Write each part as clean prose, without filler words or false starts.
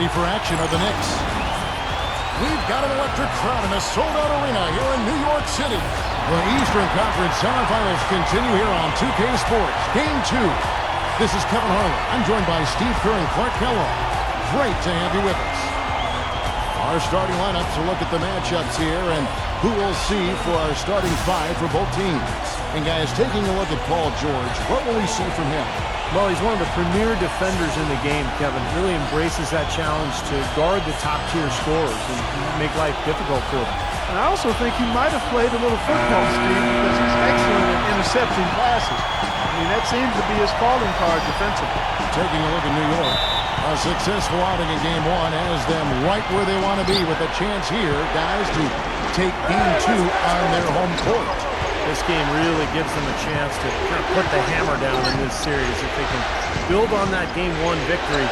Ready for action are the Knicks. We've got an electric crowd in a sold-out arena here in New York City. The Eastern Conference Semifinals continue here on 2K Sports. Game 2. This is Kevin Harlan. I'm joined by Steve Kerr and Clark Kellogg. Great to have you with us. Our starting lineups will look at the matchups here and who we'll see for our starting five for both teams. And guys, taking a look at Paul George, what will we see from him? Well, he's one of the premier defenders in the game, Kevin. Really embraces that challenge to guard the top-tier scorers and make life difficult for them. And I also think he might have played a little football, Steve, because he's excellent at intercepting passes. I mean, that seems to be his calling card defensively. Taking a look at New York. A successful outing in Game 1 has them right where they want to be with a chance here, guys, to take Game 2 on their home court. This game really gives them a chance to kind of put the hammer down in this series. If they can build on that Game 1 victory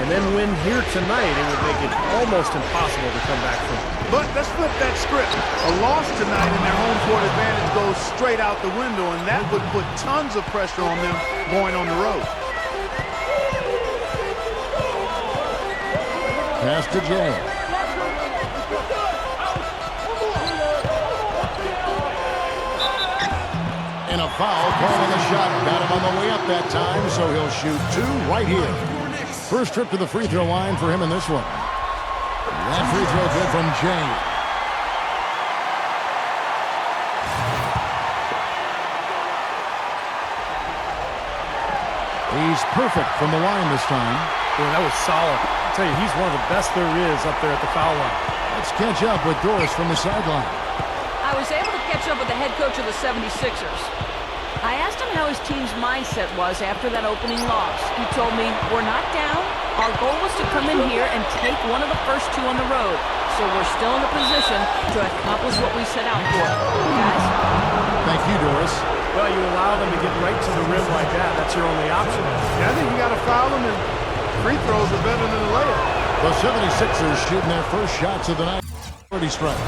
and then win here tonight, it would make it almost impossible to come back from. But let's flip that script. A loss tonight and their home court advantage goes straight out the window, and that would put tons of pressure on them going on the road. Pass to Jay. And a foul call on the shot. Got him on the way up that time, so he'll shoot two right here. First trip to the free throw line for him in this one. That free throw good from Jay. He's perfect from the line this time. Boy, that was solid. I'll tell you, he's one of the best there is up there at the foul line. Let's catch up with Doris from the sideline. I was able to catch up with the head coach of the 76ers. I asked him how his team's mindset was after that opening loss. He told me, we're not down. Our goal was to come in here and take one of the first two on the road. So we're still in a position to accomplish what we set out for. Guys? Thank you, Doris. Well, you allow them to get right to the rim like that. That's your only option. Yeah, I think you got to foul them, and free throws are better than a layup. The 76ers shooting their first shots of the night. 30 strike.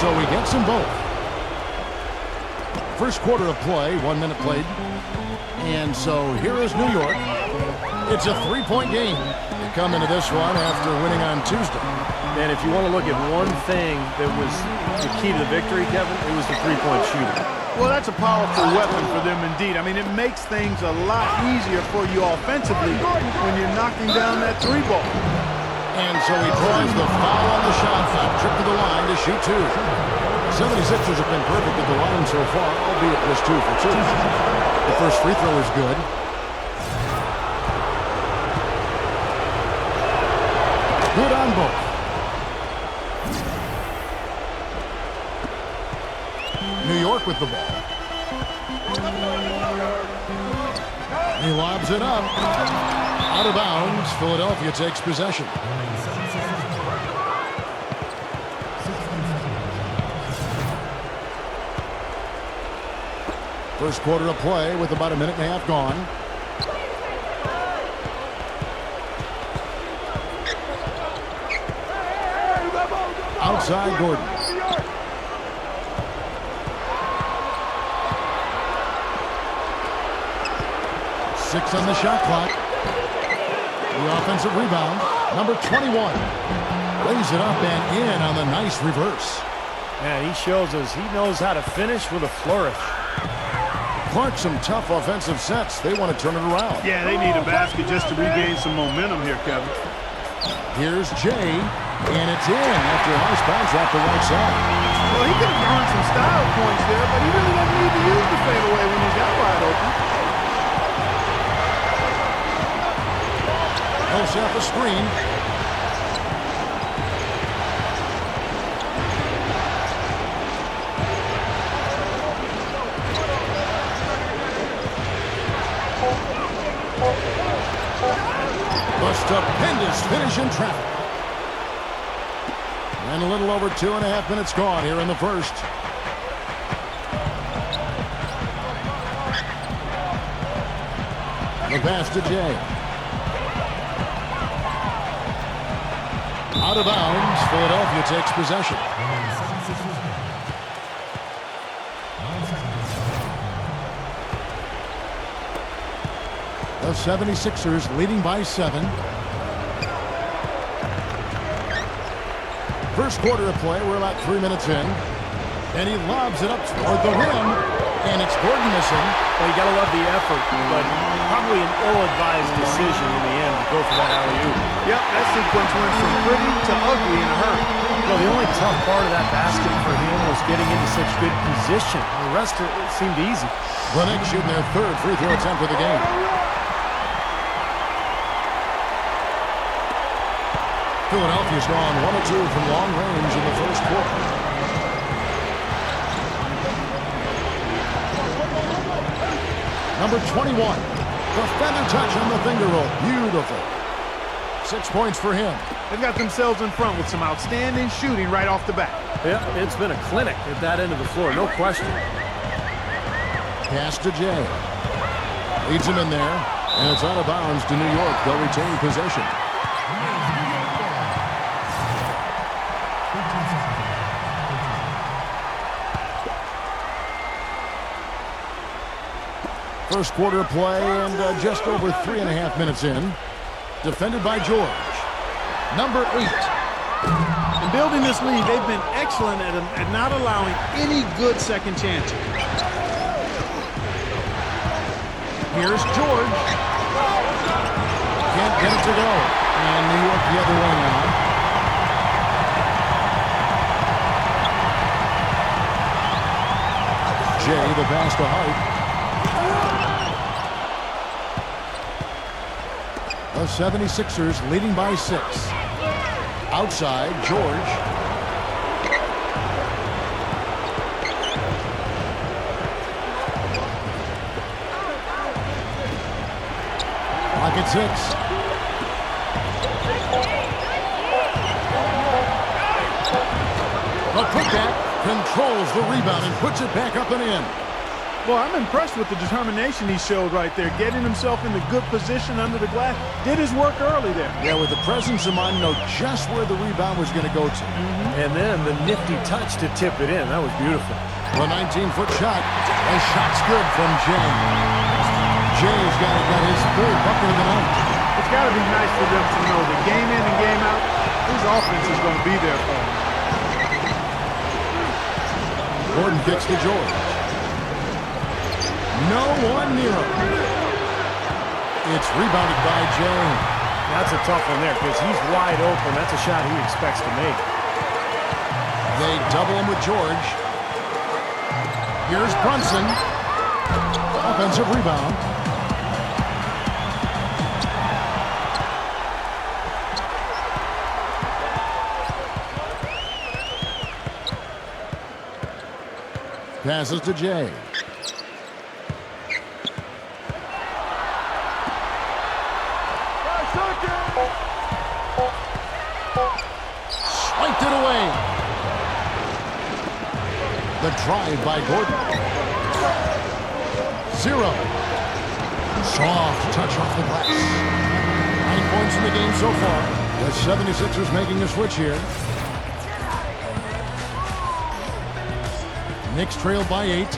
So he gets them both. First quarter of play, 1 minute played. And so here is New York. It's a three-point game. They come into this one after winning on Tuesday. And if you want to look at one thing that was the key to the victory, Kevin, it was the three-point shooting. Well, that's a powerful weapon for them indeed. I mean, it makes things a lot easier for you offensively when you're knocking down that three ball. And so he draws the foul on the shot clock. Trip to the line to shoot two. 76ers have been perfect at the line so far, albeit just 2 for 2. The first free throw is good. Good on both. New York with the ball. He lobs it up. Out of bounds. Philadelphia takes possession. First quarter of play with about a minute and a half gone. Outside Gordon. Six on the shot clock. The offensive rebound. Number 21. Lays it up and in on the nice reverse. Man, he shows us he knows how to finish with a flourish. Clark, some tough offensive sets. They want to turn it around. Yeah, they need a basket just to regain some momentum here, Kevin. Here's Jay, and it's in after a nice bounce off the right side. Well, he could have earned some style points there, but he really doesn't need to use the fadeaway when he's got wide open. He'll set the screen. A stupendous finish in traffic. And a little over 2.5 minutes gone here in the first. The pass to Jay. Out of bounds. Philadelphia takes possession. The The 76ers leading by 7. First quarter of play, we're about 3 minutes in. And he lobs it up toward the rim. And it's Gordon missing. Well, you got to love the effort, but probably an ill-advised decision in the end to go for that alley-oop. Yep, that sequence went from pretty to ugly in a hurry. Well, the only tough part of that basket for him was getting into such good position. The rest of it seemed easy. The Knicks shooting their third free throw attempt of the game. Philadelphia's gone 1 of 2 from long range in the first quarter. Number 21, the feather touch on the finger roll. Beautiful. 6 points for him. They've got themselves in front with some outstanding shooting right off the bat. Yeah, it's been a clinic at that end of the floor, no question. Pass to Jay. Leads him in there, and it's out of bounds to New York. They'll retain possession. First quarter play and just over 3.5 minutes in. Defended by George. Number 8. In building this lead, they've been excellent at not allowing any good second chances. Here's George. Can't get it to go. And New York the other way now. Jay, the pass to Hart. The 76ers leading by 6. Outside, George. Clock at 6. The putback controls the rebound and puts it back up and in. Well, I'm impressed with the determination he showed right there, getting himself in the good position under the glass. Did his work early there. Yeah, with the presence of mind, know just where the rebound was going to go to. And then the nifty touch to tip it in. That was beautiful. The 19-foot shot. A shot's good from Jay. Jay's got his third bucket of the night. It's got to be nice for them to know that game in and game out, his offense is going to be there for him. Gordon kicks to George. No one near him. It's rebounded by Jay. That's a tough one there because he's wide open. That's a shot he expects to make. They double him with George. Here's Brunson. Offensive rebound. Passes to Jay. Swiped it away. The drive by Gordon. 0. Soft touch off the glass. 9 points in the game so far. The 76ers making a switch here. Knicks trailed by 8.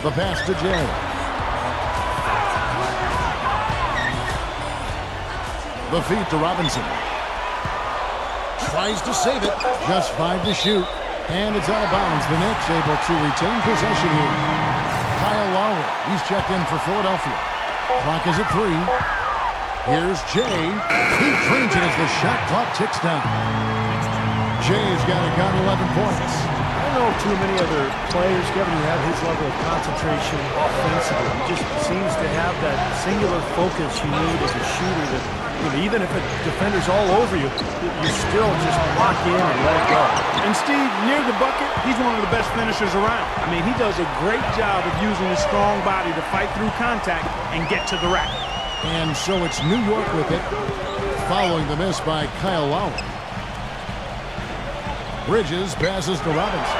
The pass to Jay. The feed to Robinson. Tries to save it. Just 5 to shoot. And it's out of bounds. The Knicks able to retain possession here. Kyle Lowry. He's checked in for Philadelphia. Clock is at 3. Here's Jay. He drains it as the shot clock ticks down. Jay's got 11 points. I don't know too many other players, Kevin, who have his level of concentration offensively. He just seems to have that singular focus you need as a shooter that, you know, even if a defender's all over you, you still just lock in and let it go. And Steve, near the bucket, he's one of the best finishers around. I mean, he does a great job of using his strong body to fight through contact and get to the rack. And so it's New York with it, following the miss by Kyle Lowry. Bridges passes to Robinson.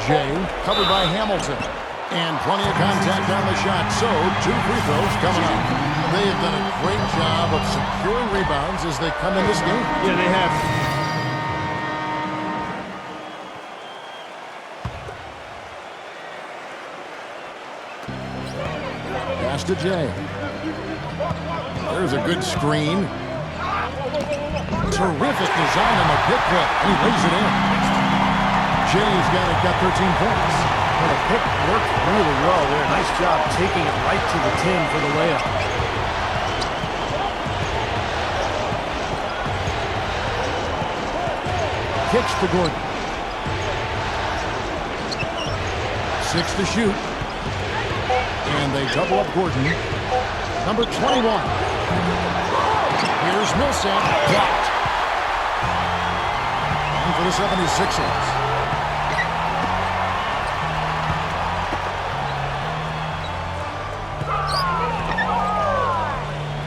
Jay covered by Hamilton. And plenty of contact on the shot, so 2 free throws coming up. They have done a great job of securing rebounds as they come in this game. Yeah, they have. Pass to Jay. There's a good screen. Terrific design on the pick play. And he lays it in. Jay's got 13 points. Well, the pick worked really well there. Nice job taking it right to the 10 for the layup. Kicks to Gordon. 6 to shoot. And they double up Gordon. Number 21. Here's Millsap. Blocked. And for the 76ers.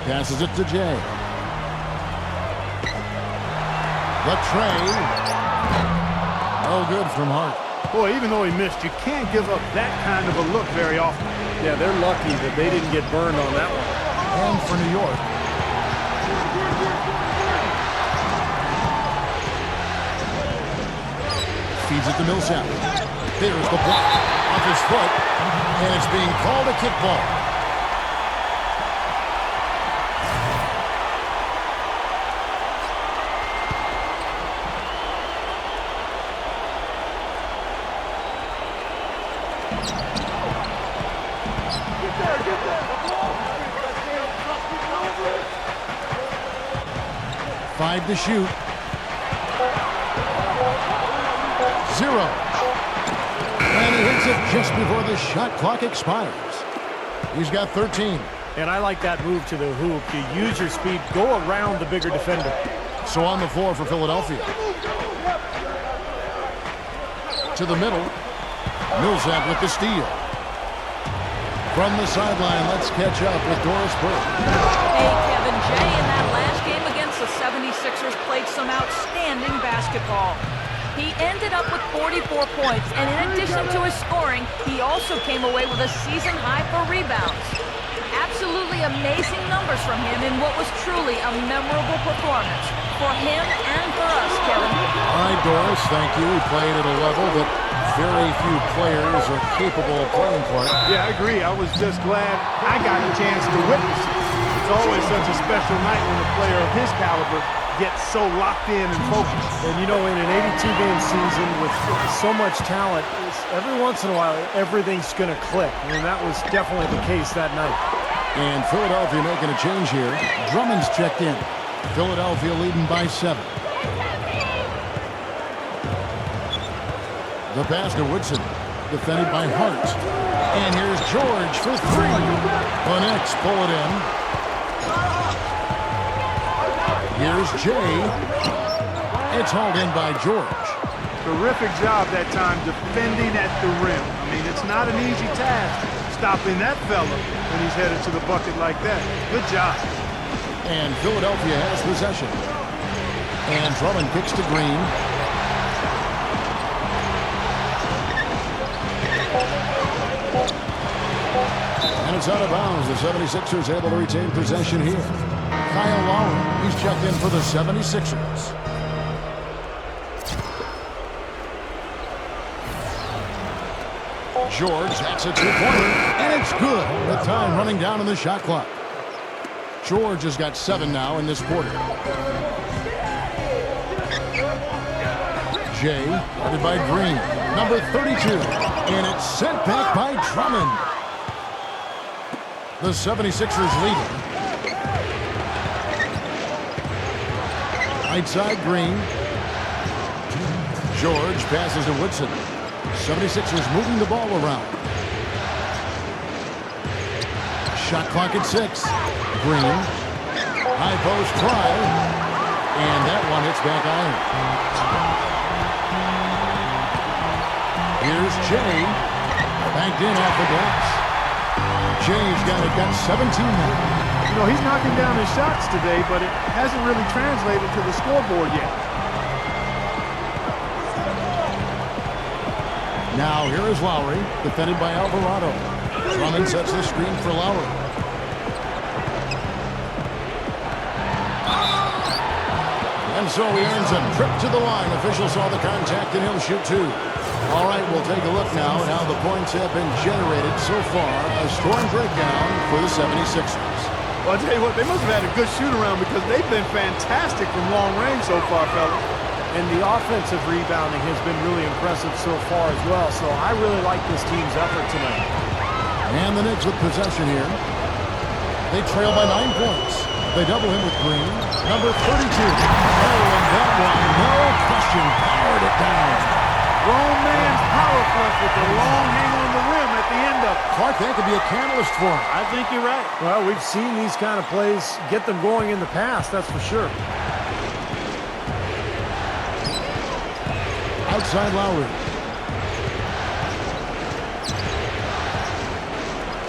Passes it to Jay. The tray. No good from Hart. Boy, even though he missed, you can't give up that kind of a look very often. Yeah, they're lucky that they didn't get burned on that one. And for New York. Feeds it to Millsap. There's the block off his foot. And it's being called a kickball. Five to shoot. 0. And he hits it just before the shot clock expires. He's got 13. And I like that move to the hoop. You use your speed, go around the bigger defender. So on the floor for Philadelphia. To the middle. Millsap with the steal. From the sideline, let's catch up with Doris Burke. Hey, Kevin, Jay in that last game against the 76ers played some outstanding basketball. He ended up with 44 points, and in addition to his scoring, he also came away with a season high for rebounds. Absolutely amazing numbers from him in what was truly a memorable performance for him and for us, Kevin. All right, Doris, thank you. He played at a level that very few players are capable of playing for. Yeah, I agree. I was just glad I got a chance to witness it. It's always such a special night when a player of his caliber gets so locked in and focused. And you know, in an 82-game season with so much talent, every once in a while, everything's going to click. I mean, that was definitely the case that night. And Philadelphia making a change here. Drummond's checked in. Philadelphia leading by 7. The pass to Woodson, defended by Hart. And here's George for 3. The Knicks pull it in. Here's Jay. It's hauled in by George. Terrific job that time defending at the rim. I mean, it's not an easy task stopping that fella when he's headed to the bucket like that. Good job. And Philadelphia has possession. And Drummond kicks to Green. And it's out of bounds. The 76ers able to retain possession here. Kyle Lowry, he's checked in for the 76ers. George, that's a two-pointer, and it's good. The time running down on the shot clock. George has got 7 now in this quarter. Jay, guarded by Green, number 32, and it's sent back by Drummond. The 76ers leading. Right side, Green. George passes to Woodson. 76ers moving the ball around. Shot clock at 6. Green. High post try. And that one hits back iron. Here's Jay. Banked in off the glass. Jay's got 17 now. You know, he's knocking down his shots today, but it hasn't really translated to the scoreboard yet. Now here is Lowry, defended by Alvarado. Drummond sets the screen for Lowry. And so he earns a trip to the line. Officials saw the contact and he'll shoot 2. All right, we'll take a look now at how the points have been generated so far. A scoring breakdown for the 76ers. Well, I'll tell you what, they must have had a good shoot-around because they've been fantastic from long range so far, fellas. And the offensive rebounding has been really impressive so far as well, so I really like this team's effort tonight. And the Knicks with possession here. They trail by 9 points. They double him with Green. Number 32. Oh, and that one, no question, powered it down. Grown man's power flush with the long hang on the rim at the end of it. Clark, that could be a catalyst for him. I think you're right. Well, we've seen these kind of plays get them going in the past, that's for sure. Outside Lowry.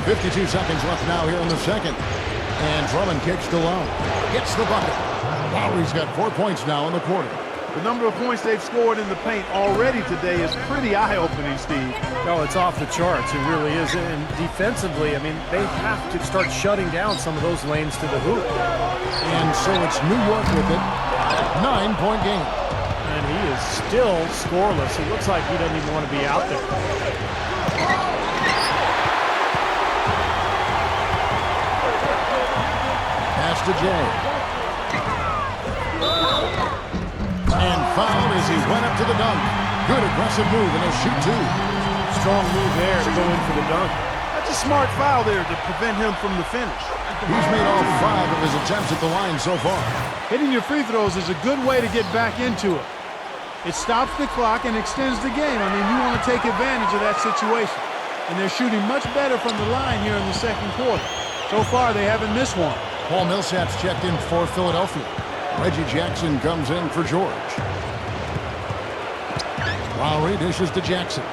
52 seconds left now here in the second. And Drummond kicks to Low. Gets the bucket. Lowry's got 4 points now in the quarter. The number of points they've scored in the paint already today is pretty eye-opening, Steve. Oh, it's off the charts. It really is. And defensively, I mean, they have to start shutting down some of those lanes to the hoop. And so it's New York with it. 9-point game. And he is still scoreless. It looks like he doesn't even want to be out there. Pass to Jay. And fouled as he went up to the dunk. Good aggressive move, and he'll shoot 2. Strong move there to go in for the dunk. That's a smart foul there to prevent him from the finish. He's made all 5 of his attempts at the line so far. Hitting your free throws is a good way to get back into it. It stops the clock and extends the game. I mean, you want to take advantage of that situation. And they're shooting much better from the line here in the second quarter. So far, they haven't missed one. Paul Millsap's checked in for Philadelphia. Reggie Jackson comes in for George. Lowry dishes to Jackson.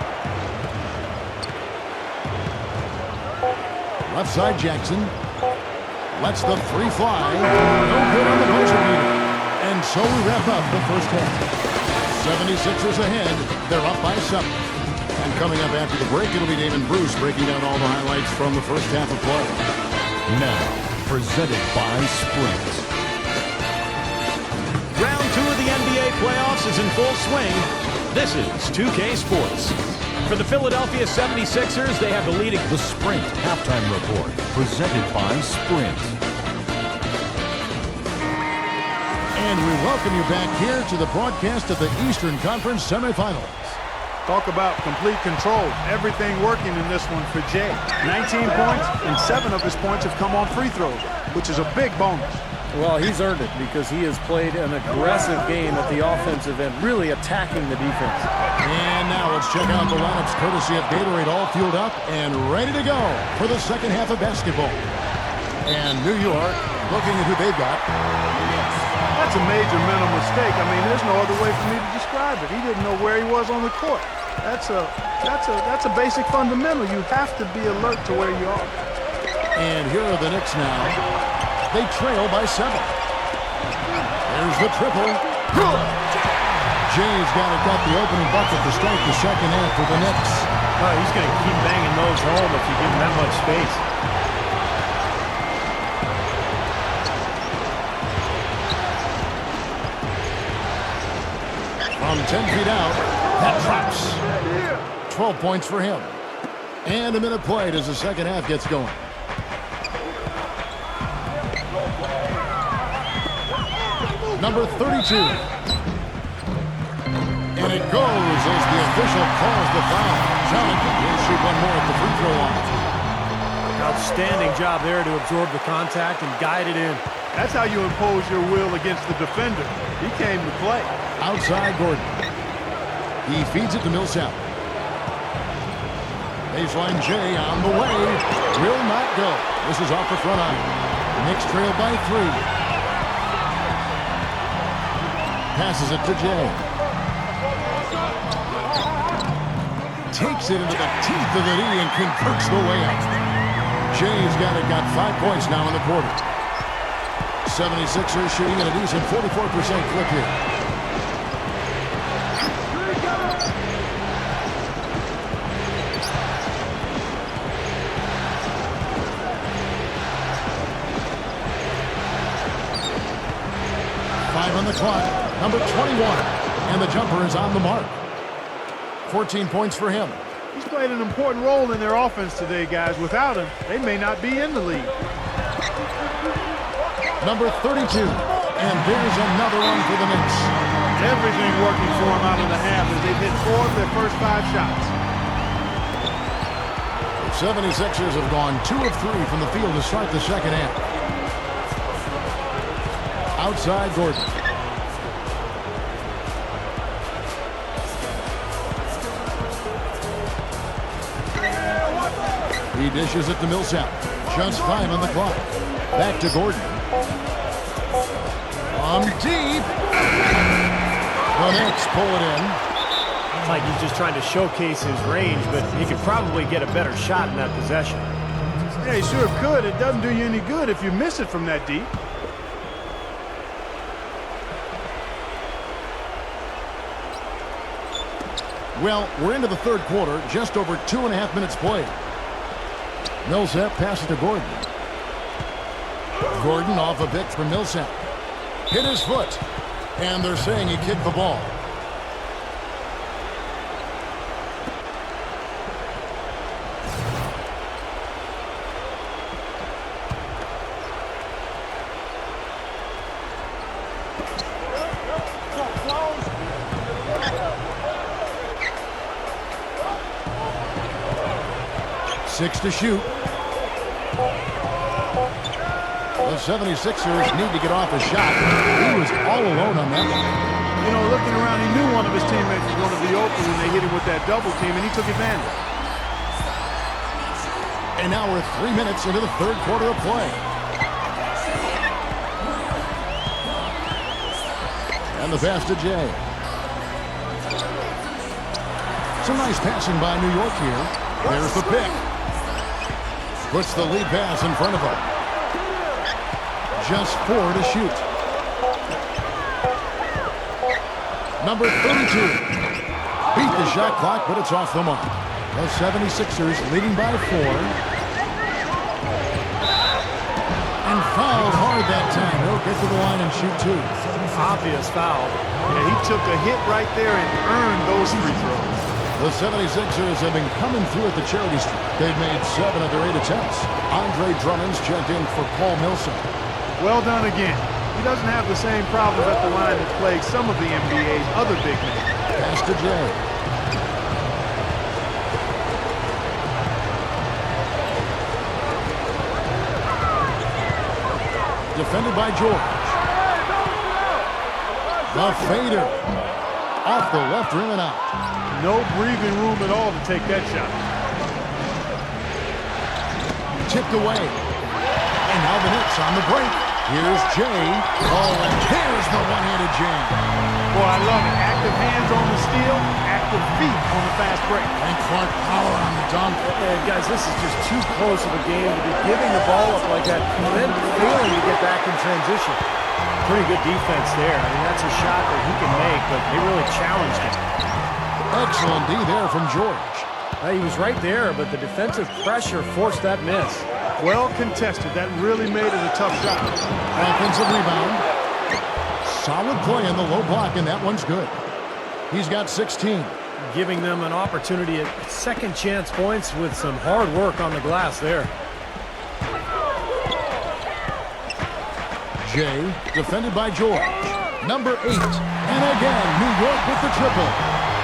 Left side Jackson. Lets the 3 fly. No good on the buzzer beater. And so we wrap up the first half. 76ers ahead. They're up by 7. And coming up after the break, it'll be Dave and Bruce breaking down all the highlights from the first half of play. Now, presented by Sprint. Round 2 of the NBA playoffs is in full swing. This is 2K Sports. For the Philadelphia 76ers, they have the leading. The Sprint Halftime Report, presented by Sprint. And we welcome you back here to the broadcast of the Eastern Conference Semifinals. Talk about complete control. Everything working in this one for Jay. 19 points, and 7 of his points have come on free throws, which is a big bonus. Well, he's earned it because he has played an aggressive game at the offensive end, really attacking the defense. And now let's check out the lineups courtesy of Gatorade, all fueled up and ready to go for the second half of basketball. And New York looking at who they've got. That's a major mental mistake. I mean, there's no other way for me to describe it. He didn't know where he was on the court. That's a basic fundamental. You have to be alert to where you are. And here are the Knicks now. They trail by 7. There's the triple. Jay's got the opening bucket to start the second half for the Knicks. Oh, he's going to keep banging those home if you give him that much space. From 10 feet out, that drops. 12 points for him. And a minute played as the second half gets going. Number 32. And it goes as the official calls the foul. Jonathan will shoot one more at the free throw line. Outstanding job there to absorb the contact and guide it in. That's how you impose your will against the defender. He came to play. Outside Gordon. He feeds it to Millsap. Baseline Jay on the way. Will not go. This is off the front eye. The Knicks trail by 3. Passes it to Jay. Takes it into the teeth of the knee and converts the way out. Jay's got 5 points now in the quarter. 76ers shooting at a decent 44% clip here. On the clock, number 21, and the jumper is on the mark. 14 points for him. He's played an important role in their offense today, guys. Without him, they may not be in the league. Number 32. And there's another one for the Knicks. Everything working for them out of the half as they've hit 4 of their first 5 shots. The 76ers have gone 2 of 3 from the field to start the second half. Outside Gordon. He dishes it to Millsap. Just 5 on the clock. Back to Gordon. From deep. The Knicks pull it in. It's like he's just trying to showcase his range, but he could probably get a better shot in that possession. Yeah, he sure could. It doesn't do you any good if you miss it from that deep. Well, we're into the third quarter, just over 2.5 minutes played. Millsap passes to Gordon. Gordon off a pick from Millsap. Hit his foot. And they're saying he kicked the ball. Six to shoot. The 76ers need to get off a shot. He was all alone on that one. You know, looking around, he knew one of his teammates was going to be open when they hit him with that double team, and he took advantage. And now we're 3 minutes into the third quarter of play. And the pass to Jay. Some nice passing by New York here. There's the pick. Puts the lead pass in front of him. Just 4 to shoot. Number 32. Beat the shot clock, but it's off the mark. The 76ers leading by 4. And fouled hard that time. He'll get to the line and shoot 2. Obvious foul. Yeah, he took a hit right there and earned those free throws. The 76ers have been coming through at the charity streak. They've made 7 of their 8 attempts. Andre Drummond's checked in for Paul Millsap. Well done again. He doesn't have the same problems at the line that plague some of the NBA's other big men. Pass to Jay. Defended by George. The fader. Off the left rim and out. No breathing room at all to take that shot. Tipped away. And now the Knicks on the break. Here's Jay. Oh, and here's the one-handed jam. Boy, I love it. Active hands on the steal, active feet on the fast break. And Clark power on the dunk. Guys, this is just too close of a game to be giving the ball up like that and then failing to get back in transition. Pretty good defense there. I mean, that's a shot that he can make, but they really challenged him. Excellent D there from George. He was right there, but the defensive pressure forced that miss. Well contested. That really made it a tough shot. Offensive rebound. Solid play in the low block, and that one's good. He's got 16. Giving them an opportunity at second chance points with some hard work on the glass there. Jay, defended by George. Number 8. And again, New York with the triple.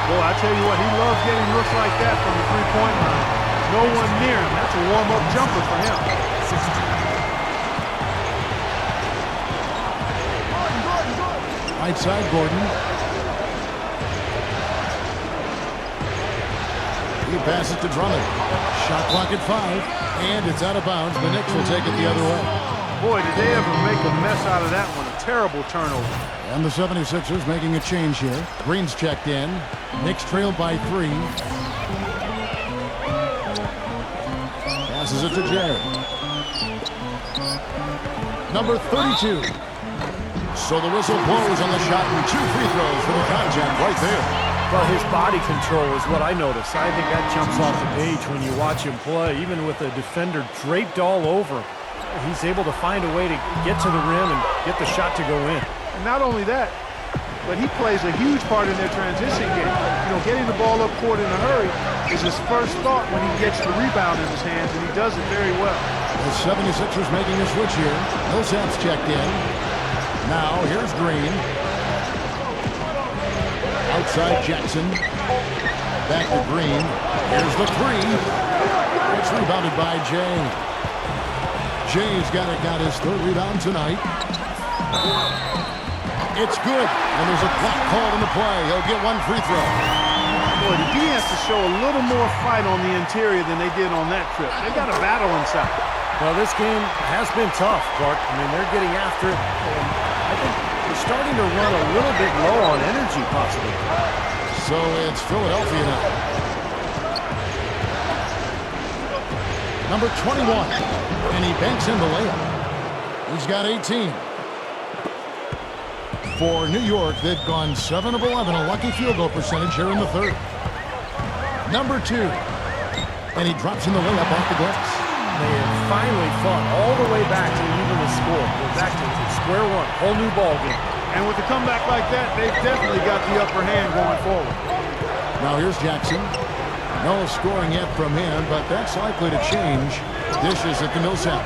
Boy, I tell you what, he loves getting looks like that from the three-point line. No one near him. That's a warm-up jumper for him. Right side, Gordon. He passes to Drummond. Shot clock at 5. And it's out of bounds. The Knicks will take it the other way. Boy, did they ever make a mess out of that one. A terrible turnover. And the 76ers making a change here. Green's checked in. Knicks trailed by 3. Passes it to Jared. Number 32. So the whistle blows on the shot and 2 free throws for the contact right there. Well, his body control is what I notice. I think that jumps off the page when you watch him play. Even with the defender draped all over, he's able to find a way to get to the rim and get the shot to go in. And not only that, but he plays a huge part in their transition game. You know, getting the ball up court in a hurry is his first thought when he gets the rebound in his hands, and he does it very well. The 76ers making a switch here. Millsap's checked in. Now, here's Green. Outside Jackson. Back to Green. Here's the three. It's rebounded by Jay. Jay's got his third rebound tonight. It's good. And there's a block called in the play. He'll get one free throw. Boy, the D has to show a little more fight on the interior than they did on that trip. They've got a battle inside. Well, this game has been tough, Clark. I mean, they're getting after it. And I think they're starting to run a little bit low on energy, possibly. So it's Philadelphia now. Number 21. And he banks in the layup. He's got 18. For New York, they've gone 7 of 11, a lucky field goal percentage here in the third. Number 2. And he drops in the layup off the glass. They have finally fought all the way back to even the score. We're back to square one, whole new ball game. And with a comeback like that, they've definitely got the upper hand going forward. Now here's Jackson. No scoring yet from him, but that's likely to change. Dishes at the Millsap.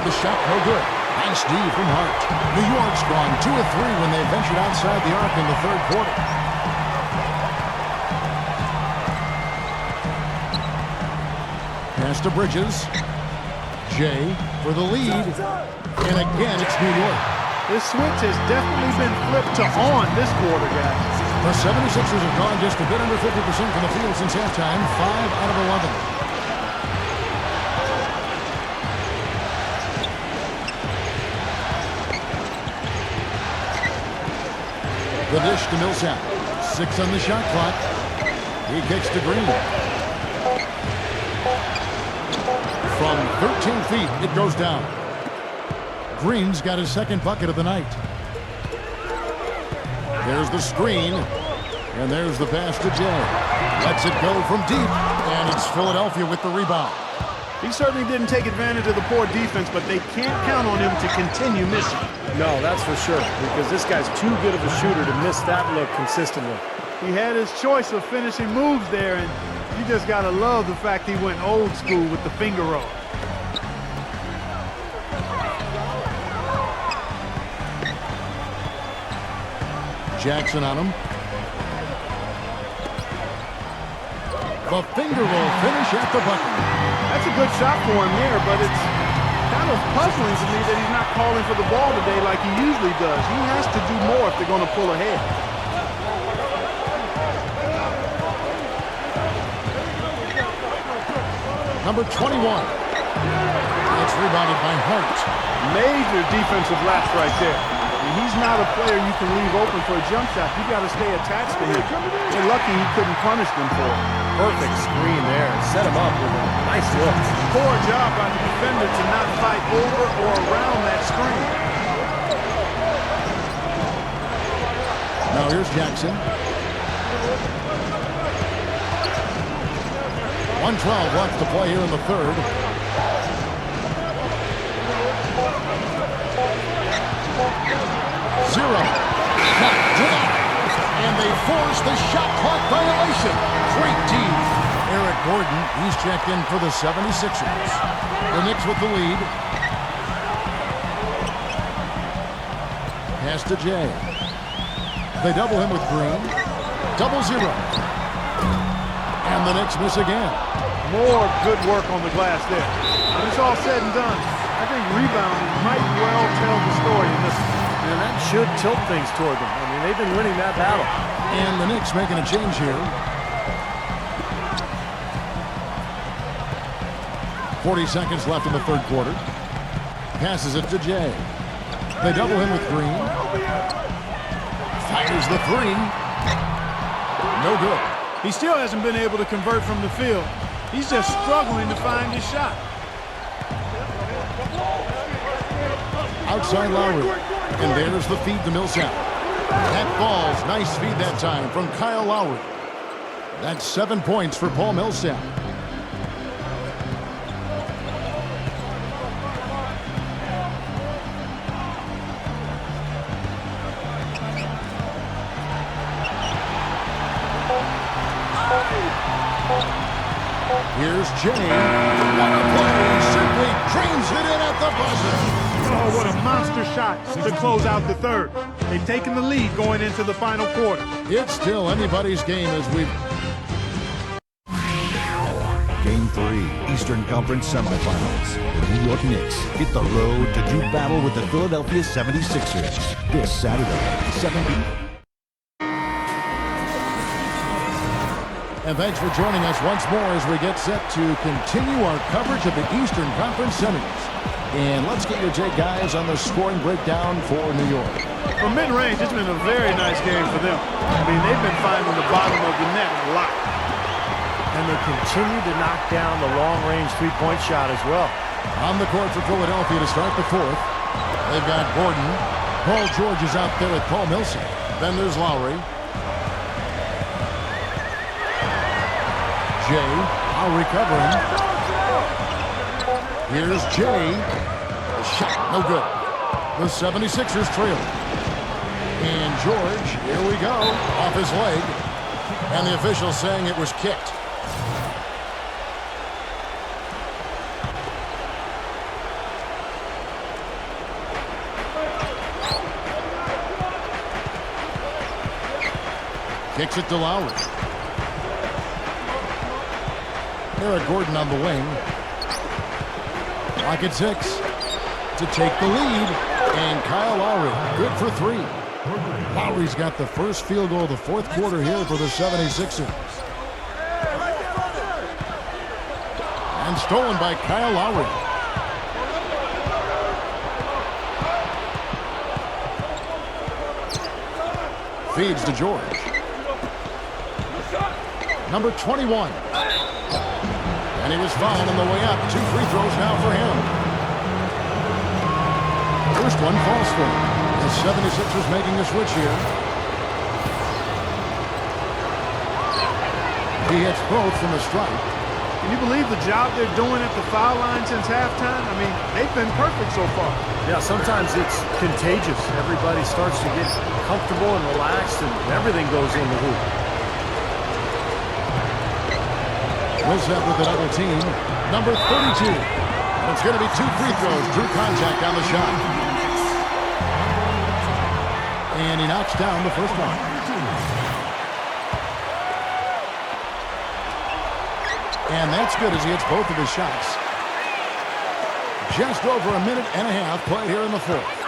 The shot no good. Nice D from Hart. New York's gone 2 of 3 when they ventured outside the arc in the third quarter. Pass to Bridges. Jay for the lead. And again, it's New York. This switch has definitely been flipped to on this quarter, guys. The 76ers have gone just a bit under 50% from the field since halftime. 5 out of 11. The dish to Millsap. 6 on the shot clock. He kicks to Green. From 13 feet, it goes down. Green's got his second bucket of the night. There's the screen. And there's the pass to Jay. Lets it go from deep. And it's Philadelphia with the rebound. He certainly didn't take advantage of the poor defense, but they can't count on him to continue missing. No, that's for sure, because this guy's too good of a shooter to miss that look consistently. He had his choice of finishing moves there, and you just got to love the fact he went old school with the finger roll. Jackson on him. The finger roll finish at the bucket. That's a good shot for him there, but it's kind of puzzling to me that he's not calling for the ball today like he usually does. He has to do more if they're going to pull ahead. Number 21. It's rebounded by Hart. Major defensive lapse right there. And he's not a player you can leave open for a jump shot. You got to stay attached to him. They're lucky he couldn't punish them for it. Perfect screen there. Set him up with a nice look. Poor job by the defender to not fight over or around that screen. Now here's Jackson. 1:12 left to play here in the third. Zero. Shot denied. And they force the shot clock violation. Great D. Eric Gordon, he's checked in for the 76ers. The Knicks with the lead. Pass to Jay. They double him with Green. 0-0. And the Knicks miss again. More good work on the glass there. When it's all said and done, I think rebounding might well tell the story in this one. And that should tilt things toward them. I mean, they've been winning that battle. And the Knicks making a change here. 40 seconds left in the third quarter. Passes it to Jay. They double him with Green. Fires the three. No good. He still hasn't been able to convert from the field. He's just struggling to find his shot. Outside Lowry. And there's the feed to Millsap. That falls. Nice feed that time from Kyle Lowry. That's 7 points for Paul Millsap. Here's Jay. What a play. Simply drains it in at the buzzer. Oh, what a monster shot to close out the third. They've taken the lead going into the final quarter. It's still anybody's game as we... Game 3, Eastern Conference Semifinals. The New York Knicks hit the road to do battle with the Philadelphia 76ers this Saturday, 7 p.m. And thanks for joining us once more as we get set to continue our coverage of the Eastern Conference Semis. And let's get your take, guys, on the scoring breakdown for New York. For mid-range, it's been a very nice game for them. I mean, they've been finding the bottom of the net a lot. And they continue to knock down the long-range three-point shot as well. On the court for Philadelphia to start the fourth. They've got Gordon. Paul George is out there with Paul Millsap. Then there's Lowry. Jay. Lowry covering. Here's Jay. The shot, no good. The 76ers trail. And George, here we go, off his leg. And the official saying it was kicked. Kicks it to Lowry. Eric Gordon on the wing. Clock at 6 to take the lead. And Kyle Lowry, good for 3. Lowry's got the first field goal of the fourth quarter here for the 76ers. And stolen by Kyle Lowry. Feeds to George. Number 21. And he was fouled on the way up. 2 free throws now for him. First one falls for him. The 76ers making a switch here. He hits both from the stripe. Can you believe the job they're doing at the foul line since halftime? I mean, they've been perfect so far. Yeah, sometimes it's contagious. Everybody starts to get comfortable and relaxed, and everything goes in the hoop. Millsap with the double team. Number 32. And it's going to be 2 free throws. Drew contact on the shot. And he knocks down the first one. And that's good as he hits both of his shots. Just over a minute and a half played here in the fourth.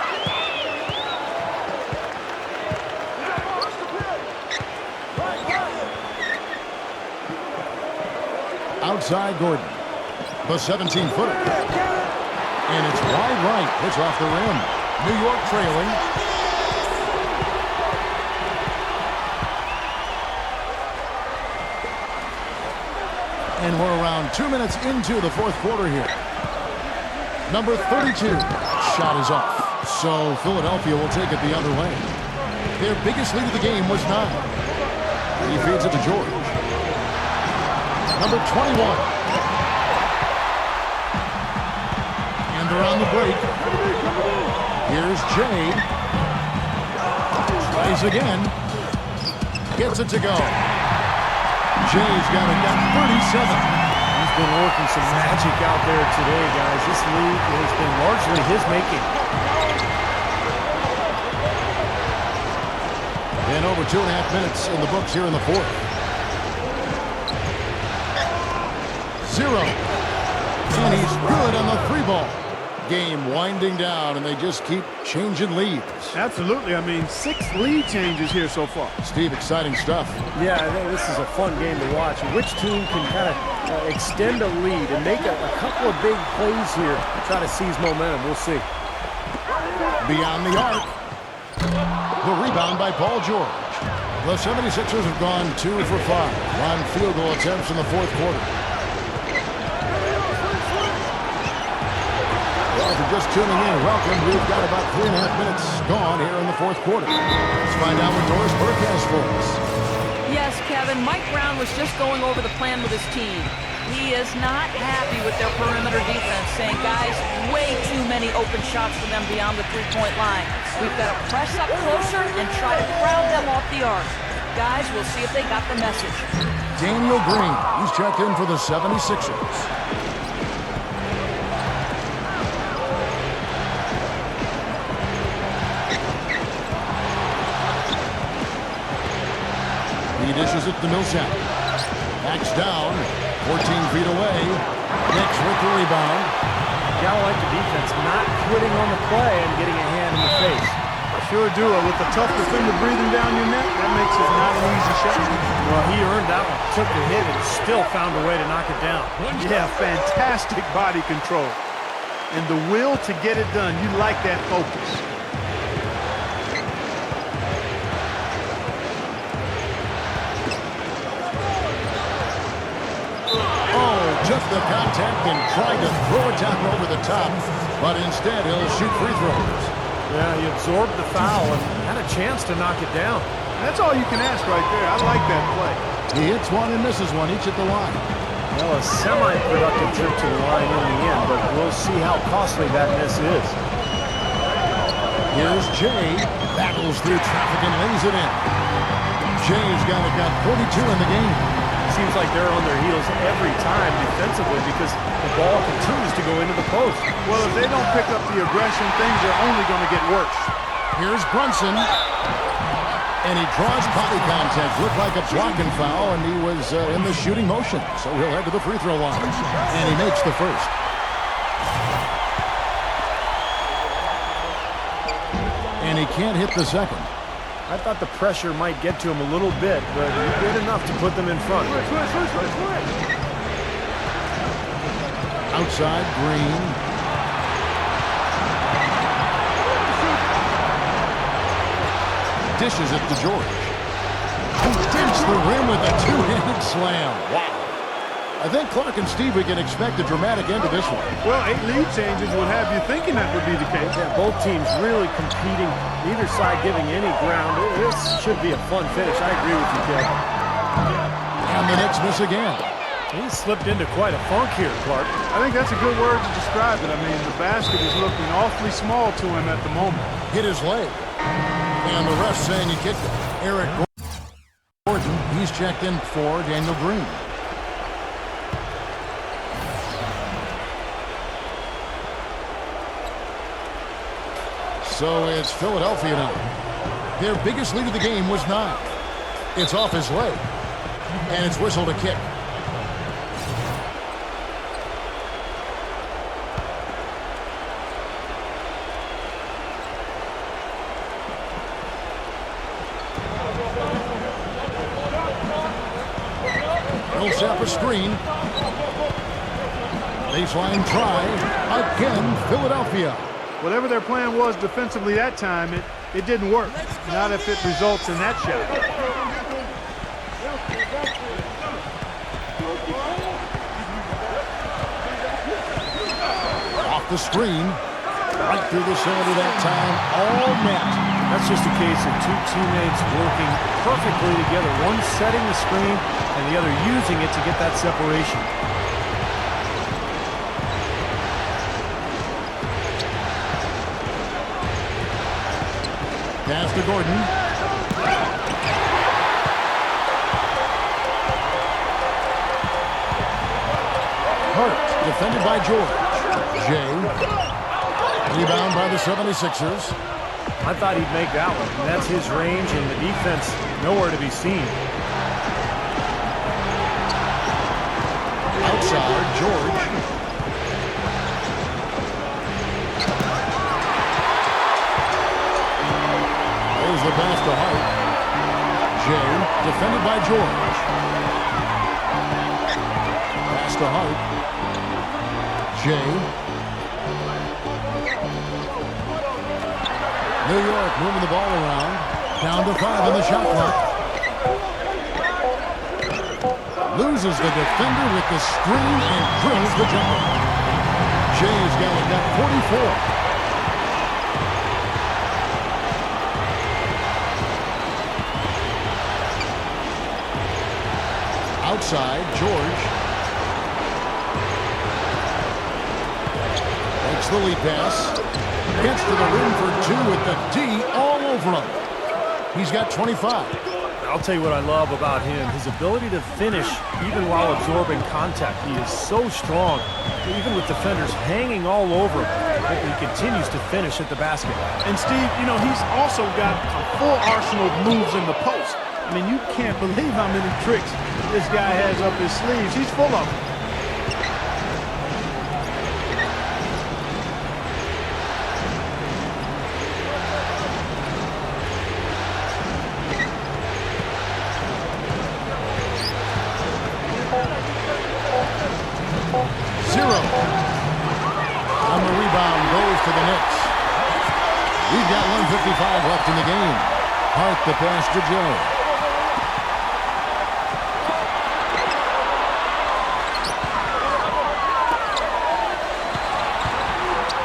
Outside Gordon. The 17-footer. And it's wide right. Pitch off the rim. New York trailing. And we're around 2 minutes into the fourth quarter here. Number 32. Shot is off. So Philadelphia will take it the other way. Their biggest lead of the game was 9. He feeds it to George. Number 21. And they're on the break. Here's Jay. Tries again. Gets it to go. Jay's got it down 37. He's been working some magic out there today, guys. This lead has been largely his making. And over 2.5 minutes in the books here in the fourth. 0. And he's good on the 3-ball. Game winding down, and they just keep changing leads. Absolutely. I mean, 6 lead changes here so far. Steve, exciting stuff. Yeah, I think this is a fun game to watch. Which team can kind of extend a lead and make a couple of big plays here to try to seize momentum? We'll see. Beyond the arc. The rebound by Paul George. The 76ers have gone 2 for 5 on field goal attempts in the fourth quarter. Well, if you're just tuning in, welcome. We've got about 3.5 minutes gone here in the fourth quarter. Let's find out what Doris Burke has for us. Yes, Kevin, Mike Brown was just going over the plan with his team. He is not happy with their perimeter defense, saying, guys, way too many open shots for them beyond the 3-point line. We've got to press up closer and try to crowd them off the arc. guys. We'll see if they got the message. Daniel Green, he's checked in for the 76ers. He dishes it to Millsap. Backs down, 14 feet away. Knicks with the rebound. You gotta like the defense not quitting on the play and getting a hand in the face. Sure do. With a tough defender breathing down your neck, that makes it not an easy shot. Well, he earned that one. Took the hit and still found a way to knock it down. Yeah, fantastic body control. And the will to get it done. You like that focus. Took the contact and tried to throw it down over the top, but instead he'll shoot free throws. Yeah, he absorbed the foul and had a chance to knock it down. That's all you can ask right there. I like that play. He hits one and misses one each at the line. Well, a semi-productive trip to the line in the end, but we'll see how costly that miss is. Here's Jay, battles through traffic and lays it in. Jay's got 42 in the game. Seems like they're on their heels every time defensively because the ball continues to go into the post. Well, if they don't pick up the aggression, things are only going to get worse. Here's Brunson. And he draws body contact. Looked like a blocking foul, and he was in the shooting motion. So he'll head to the free throw line. And he makes the first. And he can't hit the second. I thought the pressure might get to him a little bit, but he did enough to put them in front. Outside, Green. Dishes it to George. He digs the rim with a two-handed slam. Wow. I think Clark and Steve, we can expect a dramatic end to this one. Well, 8 lead changes would have you thinking that would be the case. Yeah, both teams really competing, neither side giving any ground. This should be a fun finish. I agree with you, Kevin. And the Knicks miss again. He slipped into quite a funk here, Clark. I think that's a good word to describe it. I mean, the basket is looking awfully small to him at the moment. Hit his leg. And the ref saying he kicked it. Eric Gordon, he's checked in for Daniel Green. So it's Philadelphia now. Their biggest lead of the game was 9. It's off his leg. And it's whistled a kick. Millsap a screen. Baseline try. Again, Philadelphia. Whatever their plan was defensively that time, it didn't work. Not if it results in that shot. Off the screen. Right through the cylinder that time. All net. That's just a case of two teammates working perfectly together. One setting the screen and the other using it to get that separation. Pass to Gordon. Hurt, defended by George. Jay. Rebound by the 76ers. I thought he'd make that one. And that's his range, and the defense nowhere to be seen. Outside, George. There's the pass to Hart. Jay, defended by George. Pass to Hart. Jay. New York moving the ball around. Down to 5 on the shot clock. Loses the defender with the screen and drills the jumper. Jay's got 44. Outside, George. Makes the lead pass. Gets to the rim for 2 with the D all over him. He's got 25. I'll tell you what I love about him, his ability to finish even while absorbing contact. He is so strong, even with defenders hanging all over him. He continues to finish at the basket. And Steve, you know, he's also got a full arsenal of moves in the post. I mean, you can't believe how many tricks this guy has up his sleeves. He's full of them. On the rebound goes to the Knicks. We've got 1:55 left in the game. Hart the pass to Joe.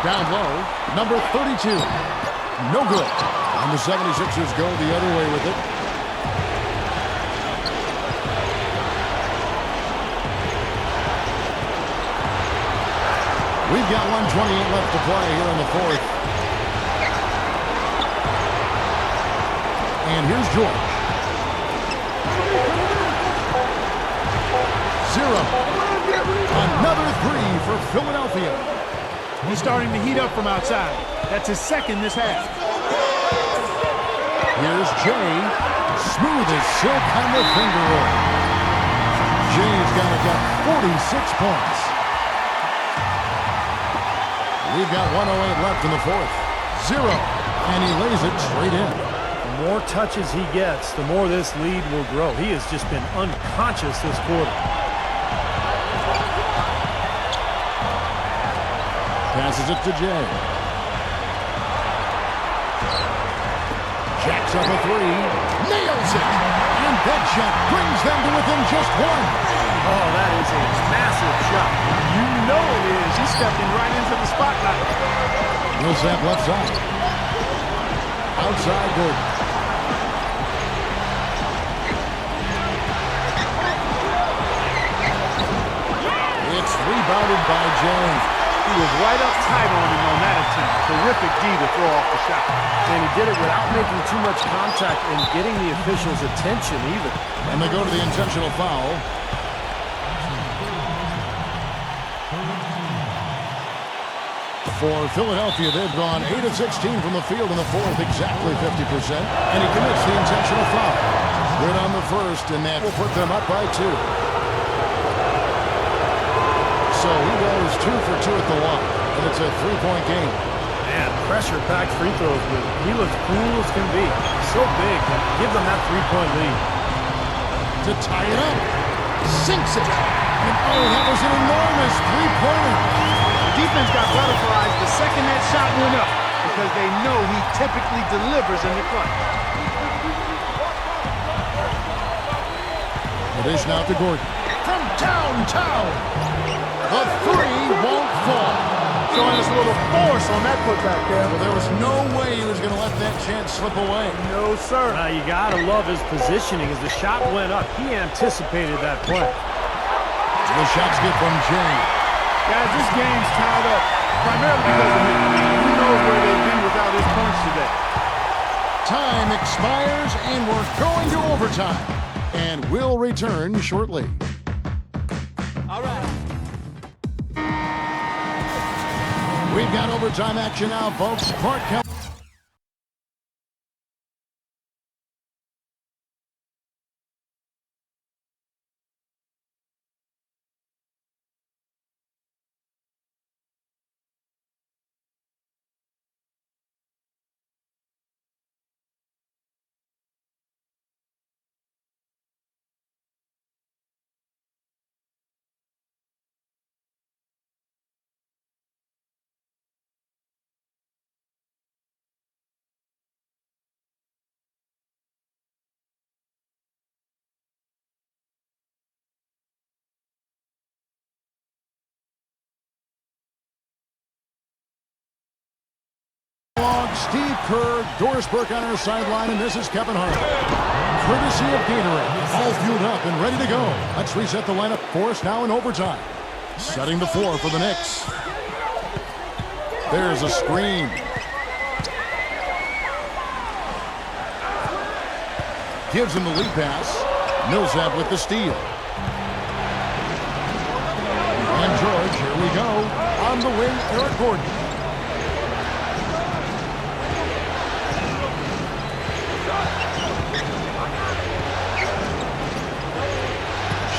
Down low, number 32. No good. And the 76ers go the other way with it. We've got 1:28 left to play here in the fourth. And here's George. 0. Another three for Philadelphia. He's starting to heat up from outside. That's his second this half. Here's Jay. Smooth as silk on the finger roll. Jay's got 46 points. We've got 1:08 left in the fourth. 0. And he lays it straight in. The more touches he gets, the more this lead will grow. He has just been unconscious this quarter. Passes it to Jay. Jacks up a three. Nails it. And that shot brings them to within just one. Oh, that is a massive shot. You know it is. He's stepping right into the spotlight. Millsap left side. Outside Gordon. It's rebounded by Jones. He was right up tight on him on that attempt. Terrific D to throw off the shot. And he did it without making too much contact and getting the officials' attention either. And they go to the intentional foul. For Philadelphia, they've gone 8 of 16 from the field in the fourth, exactly 50%. And he commits the intentional foul. Good on the first, and that will put them up by 2. So he goes 2 for 2 at the line, and it's a 3-point game. Man, pressure-packed free throws, but he looks cool as can be. So big, but give them that 3-point lead. To tie it up. Sinks it. And oh, that was an enormous three-pointer. The defense got butterflies the second that shot went up because they know he typically delivers in the clutch. The dish now to Gordon. From downtown. The three won't fall. Showing us a little force on that putback there. Well, there was no way he was going to let that chance slip away. No, sir. Now, you got to love his positioning. As the shot went up, he anticipated that play. The shots get from Jay. Guys, this game's tied up primarily because of him. Who knows where they'd be without his points today. Time expires, and we're going to overtime. And we'll return shortly. All right. We've got overtime action now, folks. Clark County. Steve Kerr, Doris Burke on our sideline, and this is Kevin Hart. Courtesy of Gatorade, all fueled up and ready to go. Let's reset the lineup for us now in overtime. Setting the floor for the Knicks. There's a screen. Gives him the lead pass. Millsap with the steal. And George, here we go. On the wing, Eric Gordon.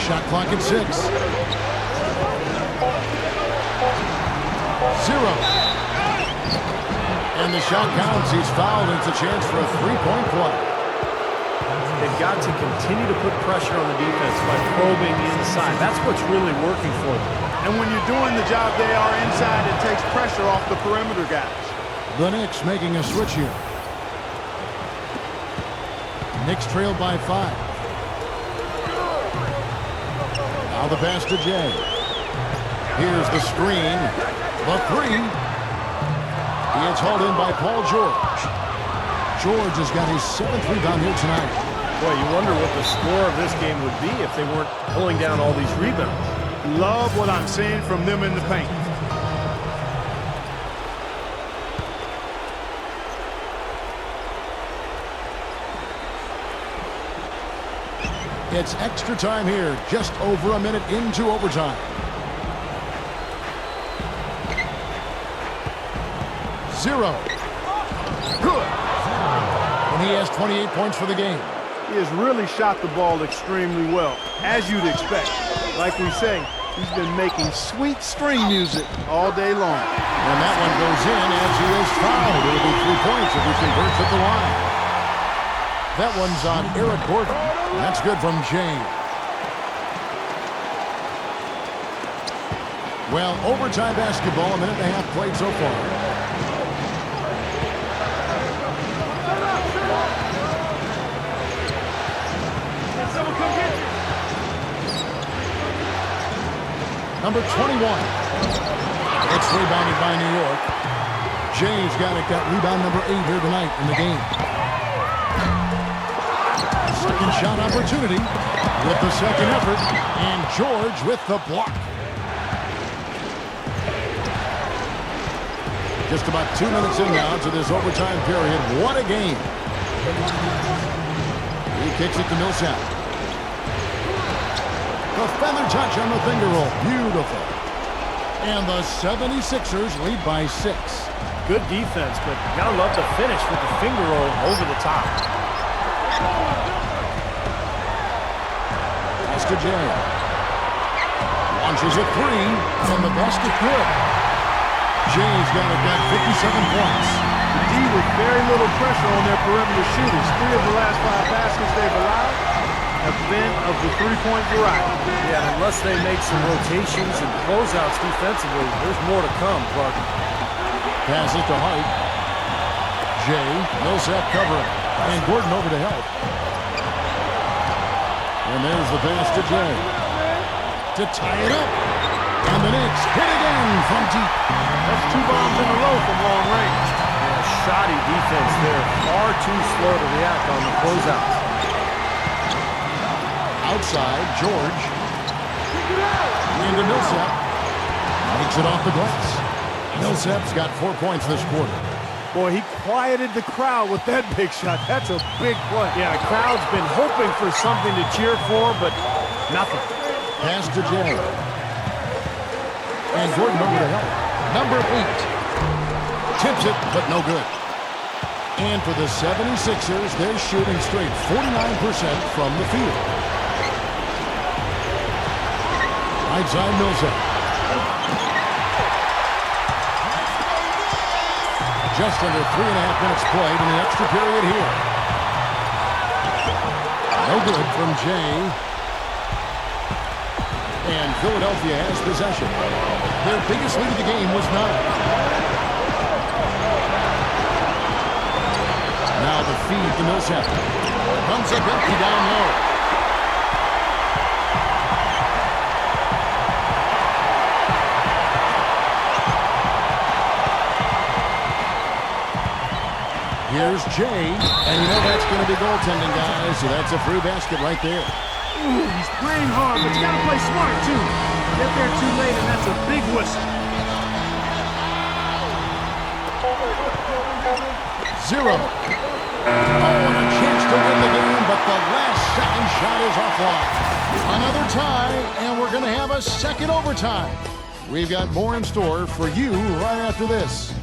Shot clock at 6. 0. And the shot counts. He's fouled, and it's a chance for a three-point play. They've got to continue to put pressure on the defense by probing inside. That's what's really working for them. And when you're doing the job they are inside, it takes pressure off the perimeter guys. The Knicks making a switch here. Knicks trailed by 5. Now the pass to Jay. Here's the screen. The 3. He gets hauled in by Paul George. George has got his 7th rebound here tonight. Boy, you wonder what the score of this game would be if they weren't pulling down all these rebounds. Love what I'm seeing from them in the paint. It's extra time here, just over a minute into overtime. Zero. Good. And he has 28 points for the game. He has really shot the ball extremely well, as you'd expect. Like we say, he's been making sweet string music all day long. And that one goes in as he is fouled. It'll be 3 points if he converts at the line. That one's on Eric Gordon. That's good from Jay. Well, overtime basketball, a minute and a half played so far. Number 21. It's rebounded by New York. Jay's got rebound number 8 here tonight in the game. Second shot opportunity with the second effort. And George with the block. Just about 2 minutes in now to this overtime period. What a game. He kicks it to Millsap. The feather touch on the finger roll. Beautiful. And the 76ers lead by 6. Good defense, but you gotta love the finish with the finger roll over the top. Pass to Jay. Launches a 3, and the basket good. Jay's got 57 points. The D with very little pressure on their perimeter shooters. 3 of the last 5 baskets they've allowed have been of the three-point variety. Yeah, unless they make some rotations and closeouts defensively, there's more to come, Clark. Pass it to Hart. Jay, Millsap covering. And Gordon over to help. And there's the pass to Jay. To tie it up. And the Knicks hit again from deep. That's 2 bombs in a row from long range. Yeah, shoddy defense there. Far too slow to react on the closeouts. Outside, George. Into Millsap. Makes it off the glass. Millsap's got 4 points this quarter. Boy, he quieted the crowd with that big shot. That's a big play. Yeah, the crowd's been hoping for something to cheer for, but nothing. Pass to Jay. And Gordon over to help. Number 8. Tips it, but no good. And for the 76ers, they're shooting straight 49% from the field. Right side Millsap. Just under 3.5 minutes played in the extra period here. No good from Jay. And Philadelphia has possession. Their biggest lead of the game was 9. Now the feed to Millsap. Comes up empty down low. Here's Jay, and you know that's going to be goaltending, guys, so that's a free basket right there. Ooh, he's playing hard, but you got to play smart, too. Get there too late, and that's a big whistle. 0. Oh, and a chance to win the game, but the last second shot is offline. Another tie, and we're going to have a second overtime. We've got more in store for you right after this.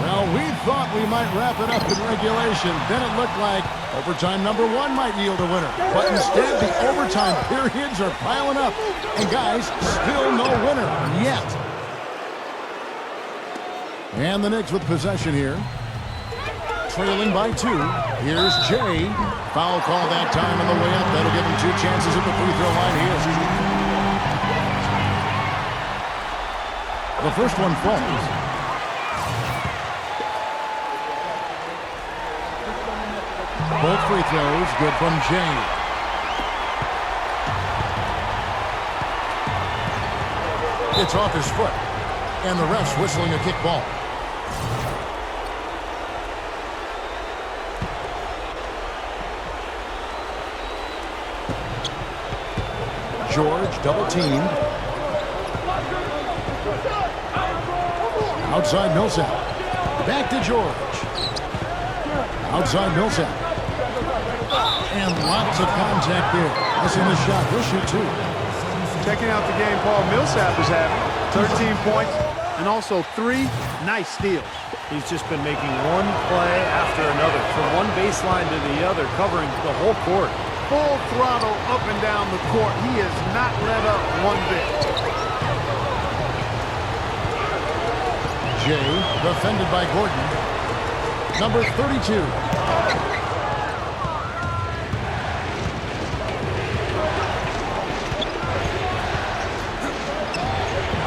Well, we thought we might wrap it up in regulation. Then it looked like overtime number 1 might yield a winner. But instead, the overtime periods are piling up. And guys, still no winner yet. And the Knicks with possession here. Trailing by 2. Here's Jay. Foul call that time on the way up. That'll give him 2 chances at the free throw line here. The first one falls. Both free throws good from Jay. It's off his foot. And the ref's whistling a kick ball. George double-teamed. Outside Millsap. Back to George. Outside Millsap. And lots of contact there. Missing the shot. He'll shoot 2. Checking out the game Paul Millsap is having. 13 points and also 3 nice steals. He's just been making one play after another, from one baseline to the other, covering the whole court. Full throttle up and down the court. He has not let up one bit. Jay, defended by Gordon. Number 32.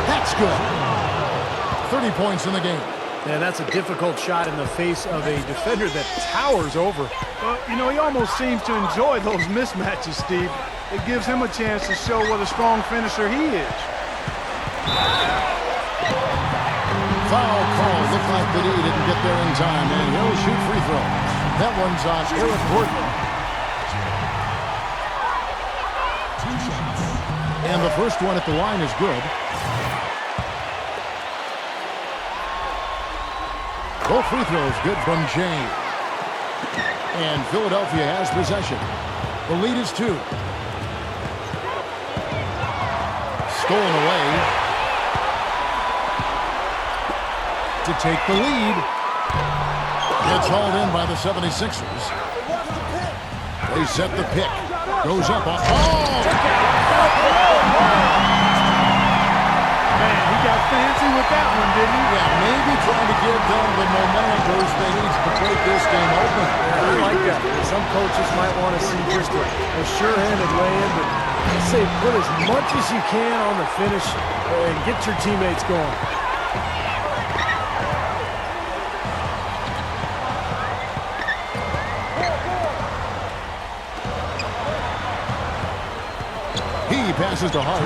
That's good. 30 points in the game. And that's a difficult shot in the face of a defender that towers over. Well, you know, he almost seems to enjoy those mismatches, Steve. It gives him a chance to show what a strong finisher he is. Foul call. Looked like the D didn't get there in time, and he'll shoot free throws. That one's on Eric Gordon. And the first one at the line is good. Both free throws good from Jay. And Philadelphia has possession. The lead is 2. Stolen away. To take the lead. Gets hauled in by the 76ers. They set the pick. Goes up on... Man, he got fancy with that one, didn't he? Yeah, maybe trying to give them the momentum boost they need to break this game open. I like that. Some coaches might want to see just a sure-handed lay-in, but I say put as much as you can on the finish and get your teammates going. He passes to Hart.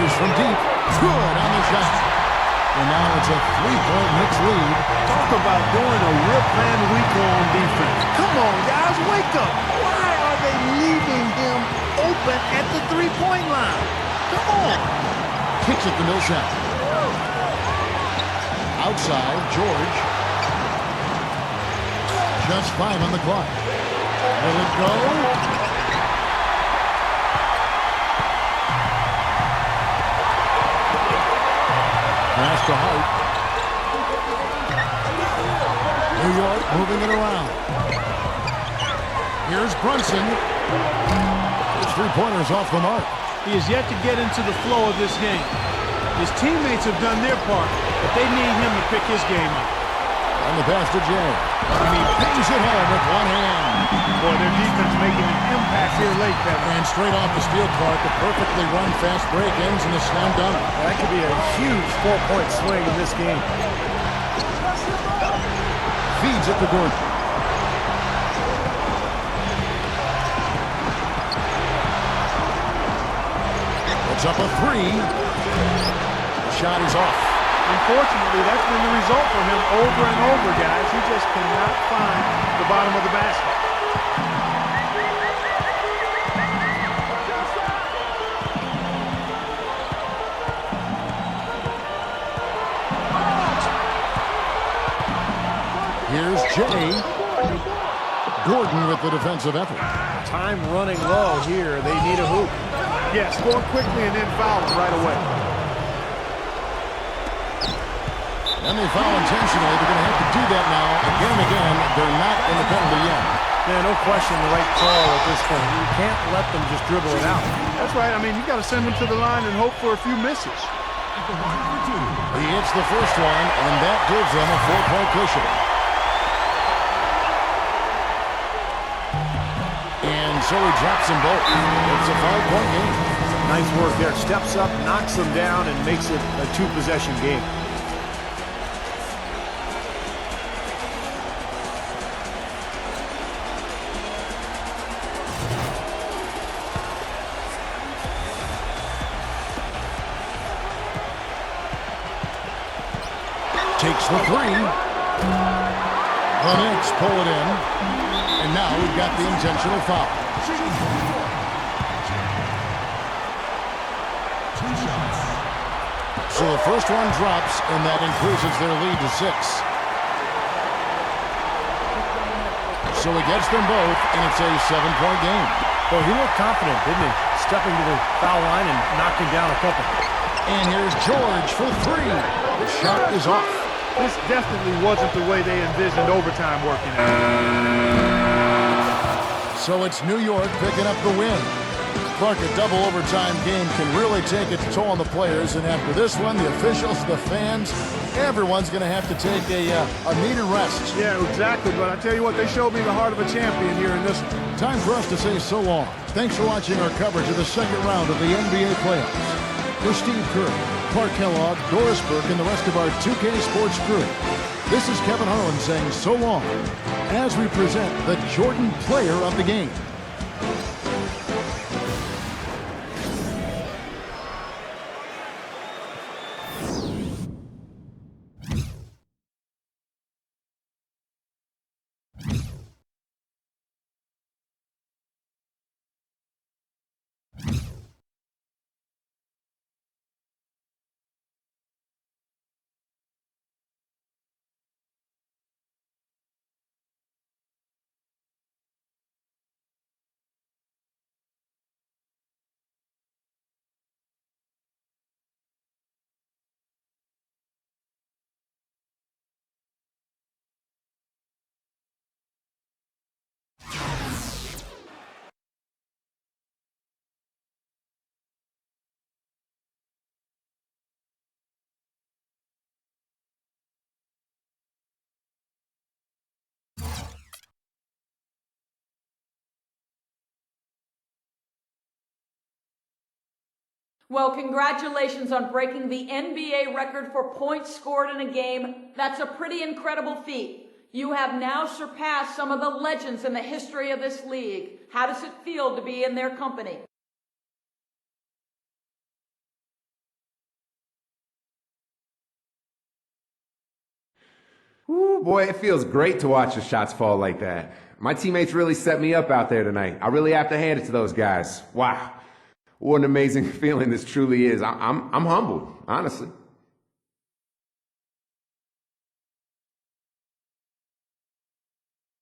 Fires from deep. Good on the shot. And now it's a 3-point Knicks lead. Talk about doing a real plan week on defense. Come on, guys, wake up. Why are they leaving him open at the 3-point line? Come on. Kicks it to Millsap. Outside, George. Just 5 on the clock. Will it go? Pass to Hart. New York moving it around. Here's Brunson. His 3-pointer's off the mark. He is yet to get into the flow of this game. His teammates have done their part, but they need him to pick his game up. On the pass to Jay. And he pings it home with one hand. Boy, their defense making an impact here late, Kevin. And straight off the steal clock, the perfectly run fast break ends in a slam dunk. That could be a huge 4-point swing in this game. Feeds it to Gordon. It's up a 3. Shot is off. Unfortunately, that's been the result for him over and over, guys. He just cannot find the bottom of the basket. with the defensive effort. Time running low here. They need a hoop. Yeah, score quickly and then foul them right away. And they foul intentionally. They're going to have to do that now. Again and again, they're not in the penalty yet. Yeah, no question the right call at this point. You can't let them just dribble it out. That's right. I mean, you got to send them to the line and hope for a few misses. He hits the first one, and that gives them a 4-point cushion. And so he drops them both. It's a 5-point game. Nice work there. Steps up, knocks them down, and makes it a 2-possession game. Takes the three. The Knicks pull it in. And now we've got the intentional foul. So the first one drops, and that increases their lead to 6. So he gets them both, and it's a 7-point game. Well, he looked confident, didn't he? Stepping to the foul line and knocking down a couple. And here's George for 3. The shot is off. This definitely wasn't the way they envisioned overtime working out. So it's New York picking up the win. Clark, a double overtime game can really take its toll on the players, and after this one, the officials, the fans, everyone's going to have to take a needed rest. Yeah, exactly, but I tell you what, they showed me the heart of a champion here in this one. Time for us to say so long. Thanks for watching our coverage of the second round of the NBA playoffs. For Steve Kerr, Clark Kellogg, Doris Burke, and the rest of our 2K Sports crew, this is Kevin Harlan saying so long as we present the Jordan player of the game. Well, congratulations on breaking the NBA record for points scored in a game. That's a pretty incredible feat. You have now surpassed some of the legends in the history of this league. How does it feel to be in their company? Ooh, boy, it feels great to watch the shots fall like that. My teammates really set me up out there tonight. I really have to hand it to those guys. Wow. What an amazing feeling this truly is. I'm humbled, honestly.